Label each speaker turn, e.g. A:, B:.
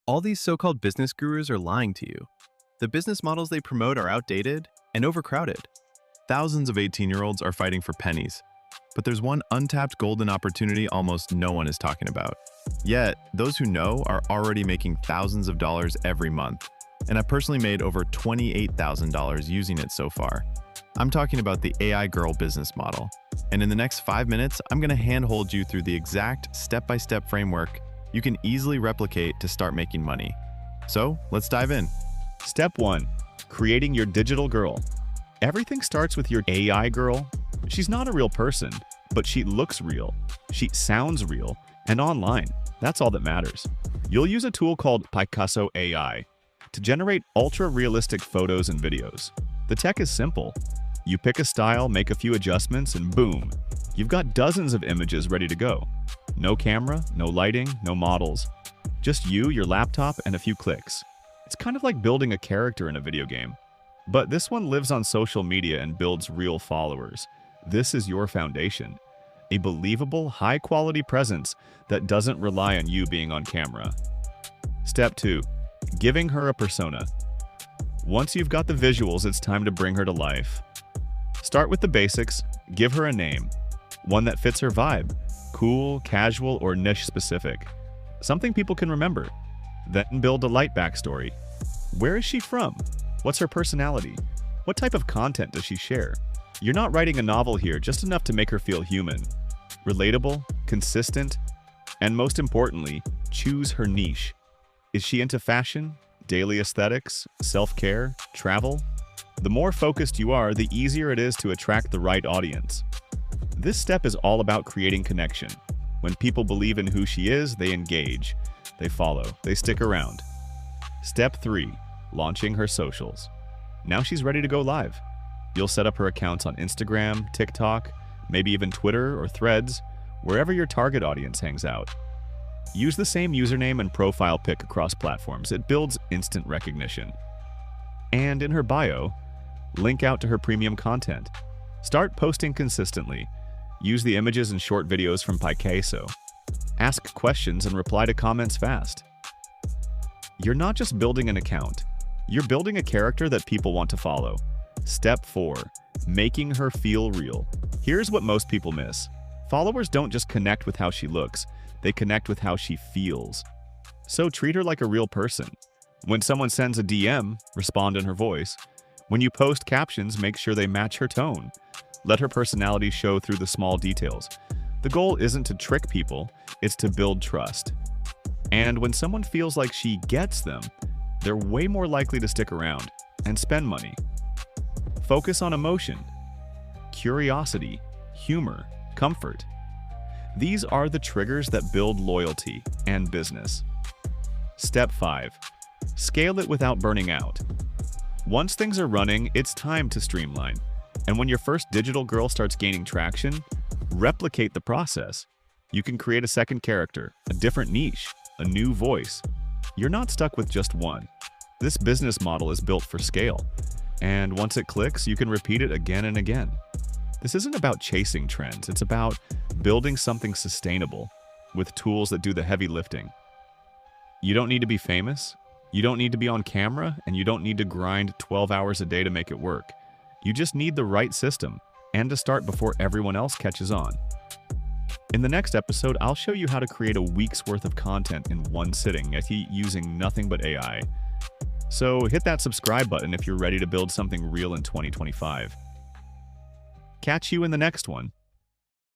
A: All these so-called business gurus are lying to you. The business models they promote are outdated and overcrowded. Thousands of 18-year-olds are fighting for pennies. But there's one untapped golden opportunity almost no one is talking about. Yet, those who know are already making thousands of dollars every month. And I've personally made over $28,000 using it so far. I'm talking about the AI Girl business model. And in the next 5 minutes, I'm going to handhold you through the exact step-by-step framework you can easily replicate to start making money. So, let's dive in.
B: Step 1. Creating your digital girl. Everything starts with your AI girl. She's not a real person, but she looks real, she sounds real, and online. That's all that matters. You'll use a tool called Picasso AI to generate ultra-realistic photos and videos. The tech is simple. You pick a style, make a few adjustments, and boom, you've got dozens of images ready to go. No camera, no lighting, no models. Just you, your laptop, and a few clicks. It's kind of like building a character in a video game. But this one lives on social media and builds real followers. This is your foundation. A believable, high-quality presence that doesn't rely on you being on camera. Step 2. Giving her a persona. Once you've got the visuals, it's time to bring her to life. Start with the basics, give her a name. One that fits her vibe. Cool, casual, or niche-specific. Something people can remember. Then build a light backstory. Where is she from? What's her personality? What type of content does she share? You're not writing a novel here, just enough to make her feel human. Relatable, consistent, and most importantly, choose her niche. Is she into fashion, daily aesthetics, self-care, travel? The more focused you are, the easier it is to attract the right audience. This step is all about creating connection. When people believe in who she is, they engage, they follow, they stick around. Step 3. Launching her socials. Now she's ready to go live. You'll set up her accounts on Instagram, TikTok, maybe even Twitter or Threads, wherever your target audience hangs out. Use the same username and profile pic across platforms. It builds instant recognition. And in her bio, link out to her premium content. Start posting consistently. Use the images and short videos from Picasso. Ask questions and reply to comments fast. You're not just building an account. You're building a character that people want to follow. Step 4. Making her feel real. Here's what most people miss. Followers don't just connect with how she looks, they connect with how she feels. So treat her like a real person. When someone sends a DM, respond in her voice. When you post captions, make sure they match her tone. Let her personality show through the small details. The goal isn't to trick people, it's to build trust. And when someone feels like she gets them, they're way more likely to stick around and spend money. Focus on emotion, curiosity, humor, comfort. These are the triggers that build loyalty and business. Step 5. Scale it without burning out. Once things are running, it's time to streamline. And when your first digital girl starts gaining traction, replicate the process. You can create a second character, a different niche, a new voice. You're not stuck with just one. This business model is built for scale. And once it clicks, you can repeat it again and again. This isn't about chasing trends, it's about building something sustainable with tools that do the heavy lifting. You don't need to be famous, you don't need to be on camera, and you don't need to grind 12 hours a day to make it work. You just need the right system and to start before everyone else catches on. In the next episode, I'll show you how to create a week's worth of content in one sitting using nothing but AI. So hit that subscribe button if you're ready to build something real in 2025. Catch you in the next one.